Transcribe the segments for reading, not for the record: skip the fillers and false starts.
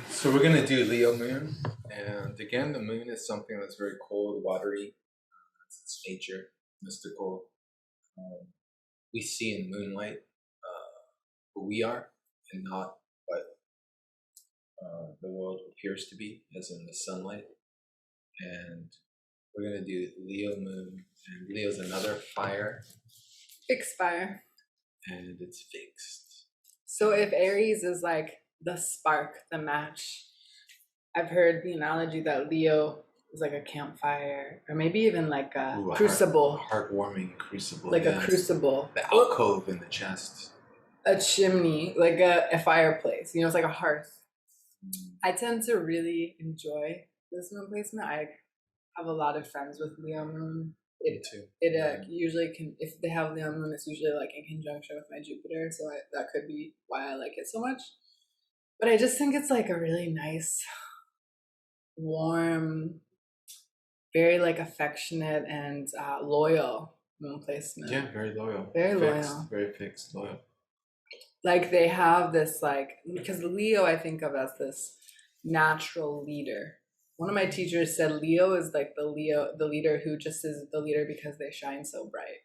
So we're gonna do Leo moon, and again, the moon is something that's very cold, watery. It's nature, mystical. Um, we see in moonlight who we are, and not what the world appears to be, as in the sunlight. And we're gonna do Leo moon, and Leo's another fire, Fixed fire. and it's fixed. So if Aries is like the spark, the match, I've heard the analogy that Leo is like a campfire, or maybe even like a crucible. Heartwarming crucible. Like a crucible. The alcove in the chest. A chimney, like a fireplace. You know, it's like a hearth. I tend to really enjoy this moon placement. I have a lot of friends with Leo moon. Me too. Usually can, if they have Leo moon, it's usually like in conjunction with my Jupiter, so that could be why I like it so much. But I just think it's like a really nice, warm, very like affectionate and loyal moon placement. Yeah, very loyal. Very fixed, loyal. Very fixed, loyal. Like they have this because Leo I think of as this natural leader. One of my teachers said Leo is like the leader who just is the leader because they shine so bright.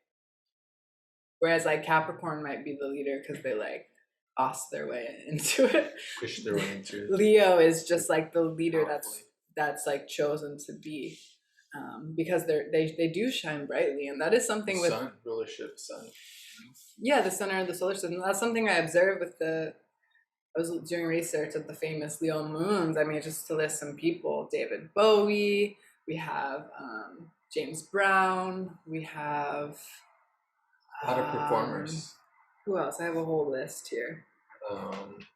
Whereas like Capricorn might be the leader because they like boss their way into it. Push their way into it. Leo is just like the leader that's like chosen to be. Because they do shine brightly, and that is something with sun, rulership, sun. Yeah, the center of the solar system. That's something I observed with I was doing research of the famous Leo moons. I mean, just to list some people: David Bowie. We have James Brown. We have a lot of performers. Who else? I have a whole list here.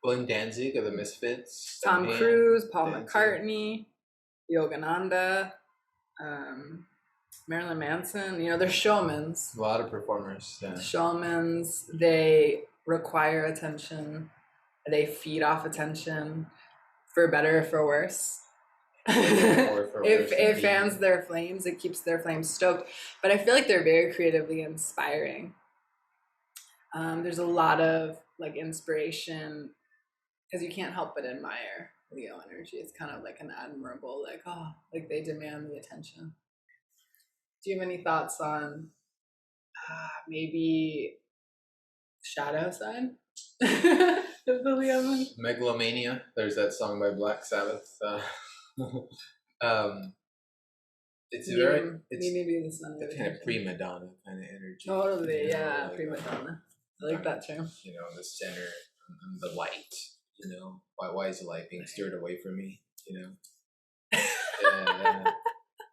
Glenn Danzig of the Misfits. Tom Cruise, Paul McCartney, Yogananda. Marilyn Manson, they're showmans. A lot of performers. Yeah. Showmans, they require attention. They feed off attention, for better or for worse. It fans their flames, it keeps their flames stoked. But I feel like they're very creatively inspiring. There's a lot of like inspiration because you can't help but admire Leo energy. It's kind of like an admirable, like they demand the attention. Do you have any thoughts on maybe shadow side of the Leo moon? Megalomania. There's that song by Black Sabbath. It's maybe the sun. The kind of prima donna kind of energy. Totally, yeah, prima donna. I like that term. The center, the light. Why is the light being steered away from me?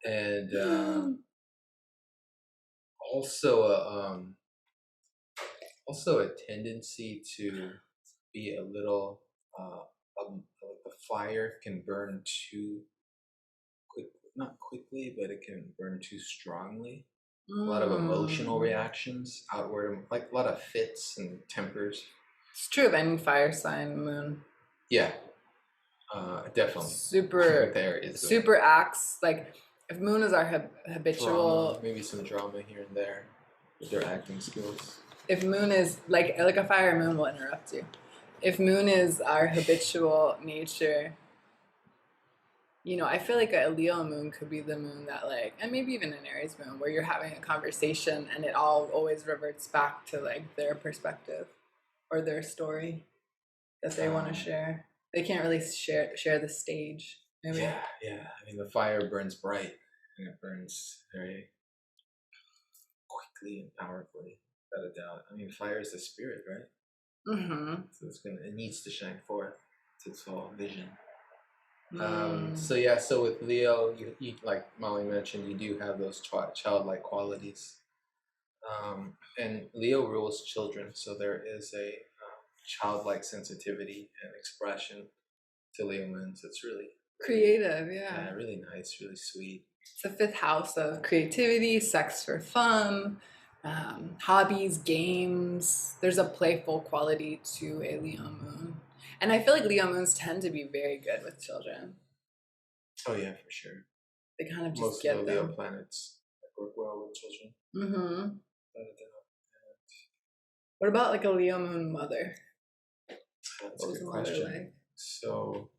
And also a tendency to be a little like the fire can burn too quick, not quickly, but it can burn too strongly. A lot of emotional reactions outward, like a lot of fits and tempers. It's true of any fire sign moon. Yeah, definitely. Super acts like. If moon is our habitual... Drama, maybe some drama here and there with their acting skills. If moon is... Like a fire moon will interrupt you. If moon is our habitual nature, I feel like a Leo moon could be the moon that and maybe even an Aries moon, where you're having a conversation and it all always reverts back to their perspective or their story that they want to share. They can't really share the stage. Maybe. Yeah. I mean, the fire burns bright, and it burns very quickly and powerfully, without a doubt. I mean, fire is the spirit, right? Mm-hmm. So it needs to shine forth. It's its whole vision. So with Leo, you like Molly mentioned, you do have those childlike qualities. And Leo rules children, so there is a childlike sensitivity and expression to Leo moons. It's really creative, yeah. Really nice, really sweet. It's the fifth house of creativity, sex for fun, hobbies, games. There's a playful quality to a Leo moon. And I feel like Leo moons tend to be very good with children. Oh yeah, for sure. They kind of just most get of the Leo planets work well with children. Mm-hmm. What about a Leo moon mother? That's a good question. So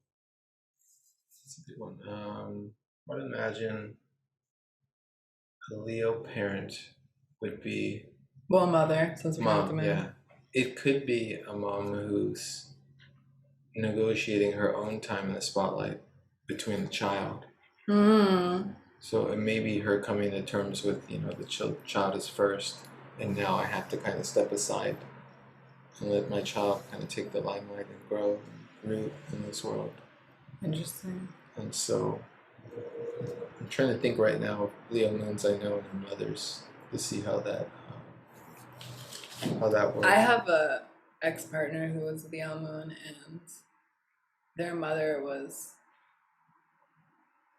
that's a good one. I would imagine a Leo parent would be Well, mother, since we're not the mom. moon. Yeah, it could be a mom who's negotiating her own time in the spotlight between the child. Mm. So it may be her coming to terms with, the child is first, and now I have to kind of step aside and let my child kind of take the limelight and grow and root in this world. Interesting. And so I'm trying to think right now of Leo moons I know and mothers to see how that works. I have a ex-partner who was Leo moon, and their mother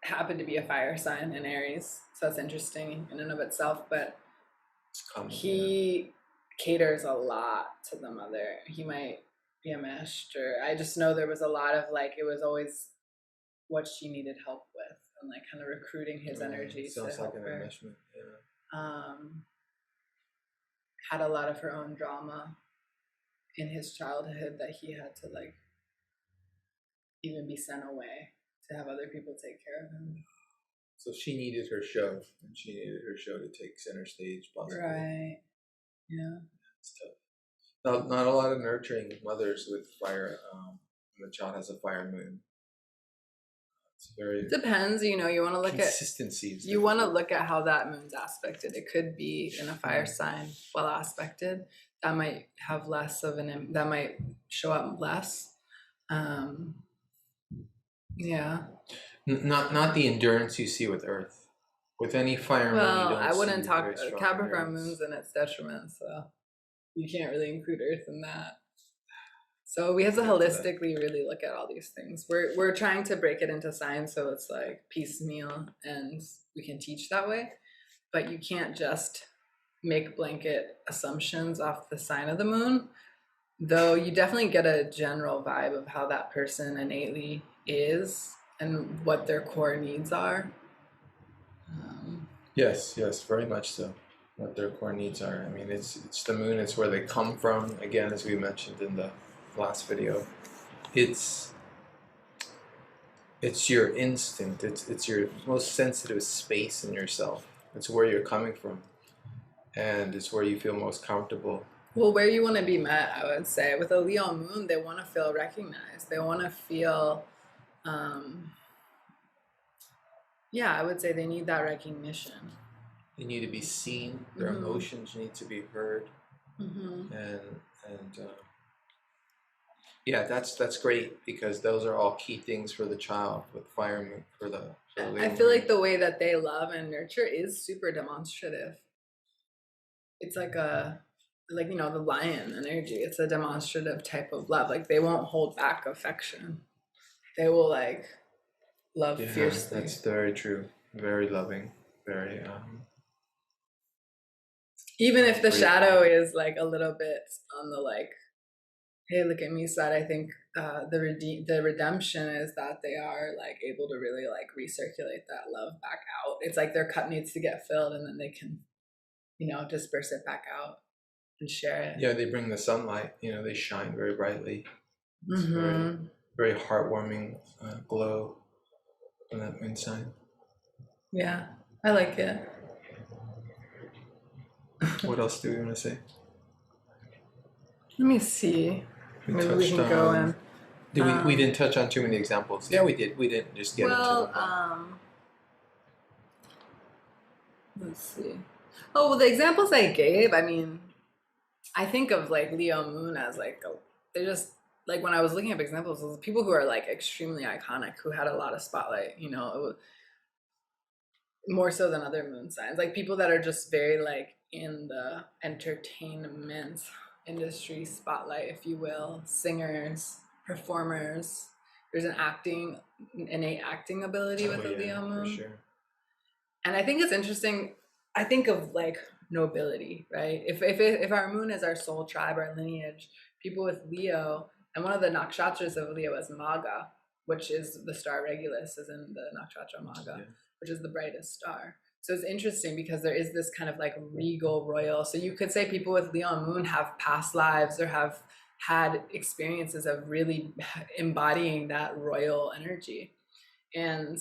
happened to be a fire sign in Aries, so that's interesting in and of itself. But he caters a lot to the mother. He might be a master. I just know there was a lot of like, it was always what she needed help with, and like kind of recruiting his energy to help an her. enmeshment. Yeah. Had a lot of her own drama in his childhood that he had to like even be sent away to have other people take care of him. So she needed her show, and she needed her show to take center stage, possibly. Right. Yeah. It's tough. Not a lot of nurturing mothers with fire. When the child has a fire moon. It's very depends. You want to look at consistency. You want to look at how that moon's aspected. It could be in a fire sign, well aspected. That might have less of that might show up less. Yeah. Not the endurance you see with Earth. With any fire moon, you don't I wouldn't see talk very strong Capricorn endurance. moon's in its detriment, so you can't really include Earth in that. So we have to holistically really look at all these things. We're trying to break it into signs so it's like piecemeal and we can teach that way. But you can't just make blanket assumptions off the sign of the moon. Though you definitely get a general vibe of how that person innately is and what their core needs are. Yes, very much so. What their core needs are. I mean, it's the moon. It's where they come from. Again, as we mentioned in the last video, it's your instinct. It's your most sensitive space in yourself. It's where you're coming from, and it's where you feel most comfortable. Well, where you want to be met, I would say. With a Leo moon, they want to feel recognized. They want to feel, I would say they need that recognition. They need to be seen. Their emotions need to be heard. And that's great, because those are all key things for the child with fire moon for the I feel like the way that they love and nurture is super demonstrative. It's like the lion energy. It's a demonstrative type of love. Like they won't hold back affection. They will like love fiercely. That's very true. Very loving. Very even if the shadow is like a little bit on the like, hey, look at me side, I think the redemption is that they are like able to really like recirculate that love back out. It's like their cup needs to get filled, and then they can, disperse it back out and share it. Yeah, they bring the sunlight. They shine very brightly. It's very, very heartwarming glow on that moon sign. Yeah, I like it. What else do we want to say? Let me see. Maybe we can go in. We didn't touch on too many examples. Yeah, we did. We didn't just get into them. Let's see. Oh, well, the examples I gave, I mean, I think of like Leo moon as like, they're just like, when I was looking up examples, it was people who are like extremely iconic, who had a lot of spotlight, it was more so than other moon signs, like people that are just very like in the entertainment industry spotlight, if you will, singers, performers. There's an innate acting ability with a Leo moon. For sure. And I think it's interesting. I think of like nobility, right? If our moon is our soul tribe, our lineage, people with Leo, and one of the nakshatras of Leo is Maga, which is the star Regulus, is in the nakshatra Maga, which is the brightest star. So it's interesting because there is this kind of like regal royal. So you could say people with Leo moon have past lives or have had experiences of really embodying that royal energy. And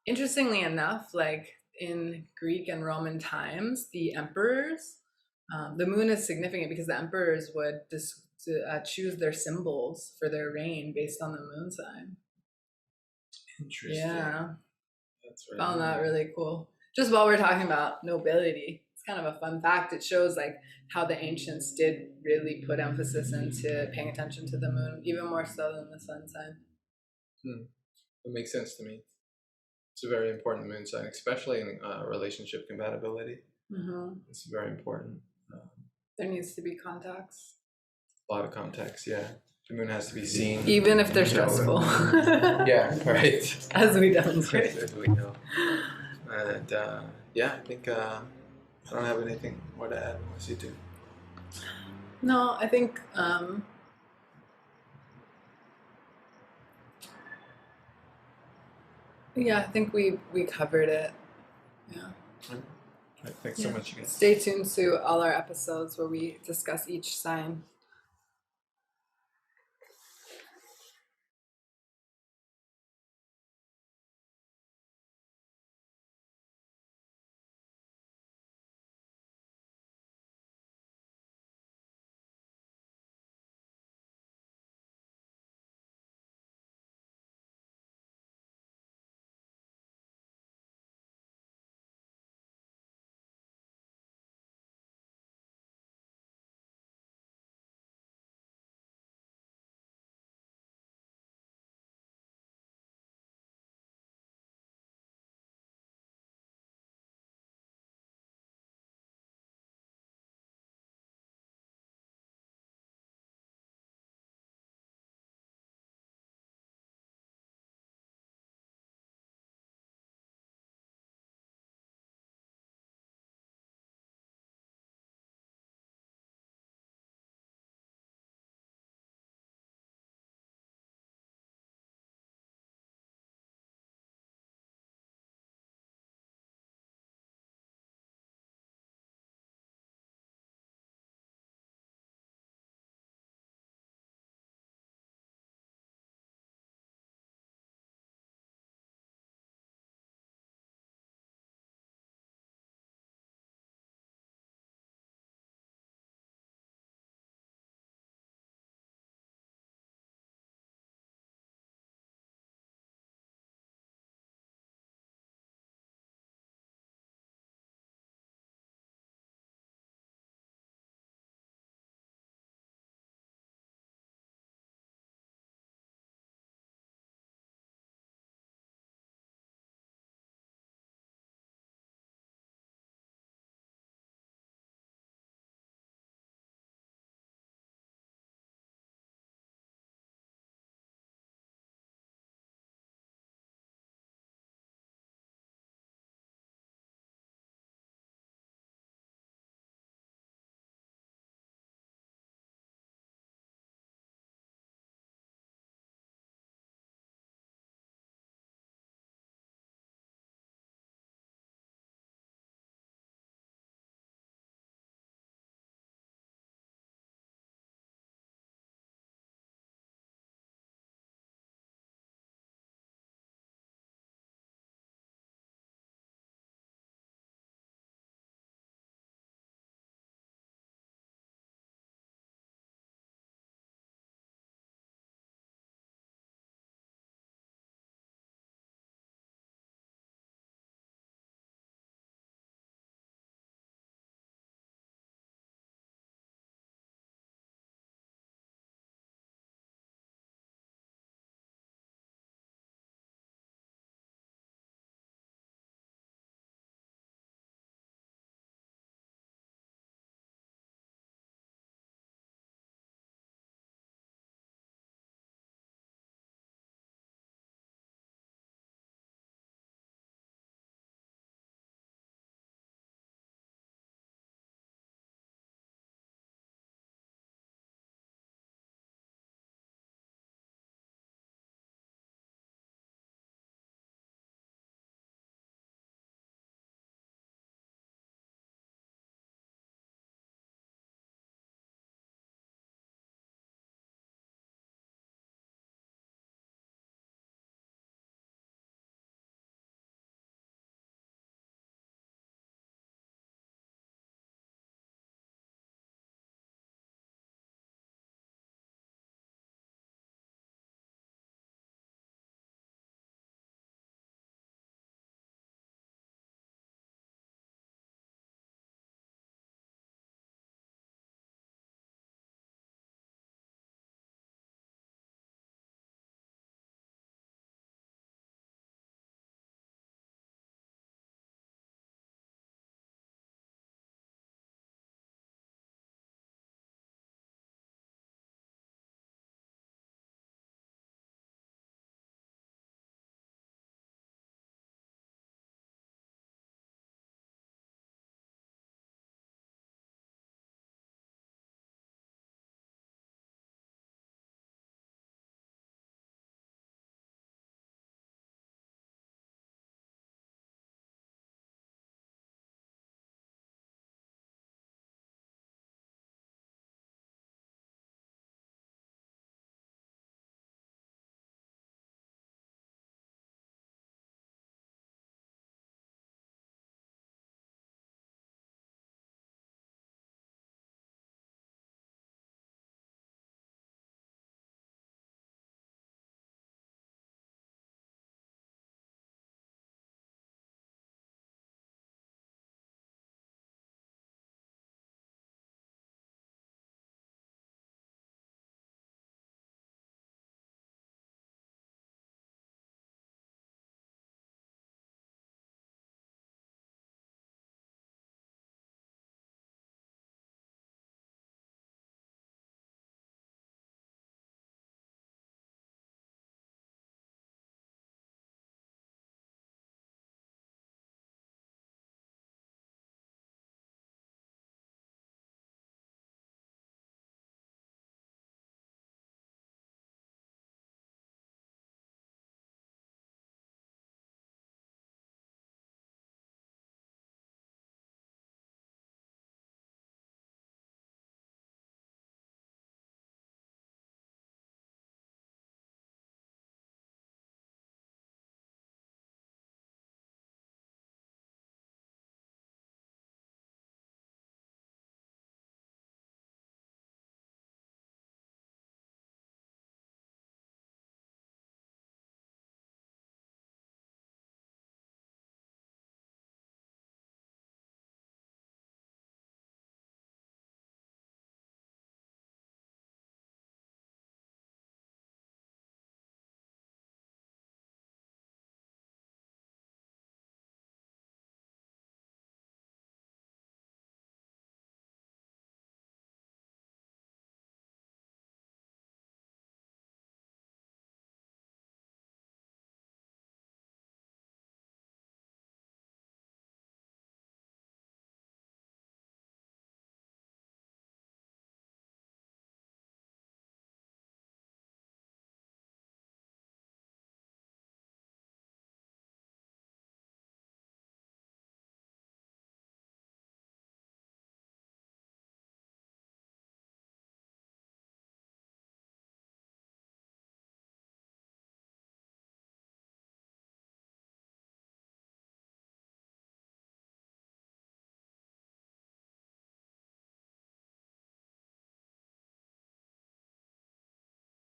interestingly enough, like in Greek and Roman times, the emperors, the moon is significant because the emperors would choose their symbols for their reign based on the moon sign. Interesting. Yeah, That's right. found that really cool. Just while we're talking about nobility, it's kind of a fun fact. It shows like how the ancients did really put emphasis into paying attention to the moon, even more so than the sun sign. It makes sense to me. It's a very important moon sign, especially in relationship compatibility. Mm-hmm. It's very important. There needs to be contacts. A lot of context, yeah. The moon has to be seen. Even if they're stressful. Yeah, right. As we demonstrate. As we know. And yeah, I think I don't have anything more to add unless you do. No, I think yeah, I think we covered it. Yeah. All right. Thanks so much again. Stay tuned to all our episodes where we discuss each sign.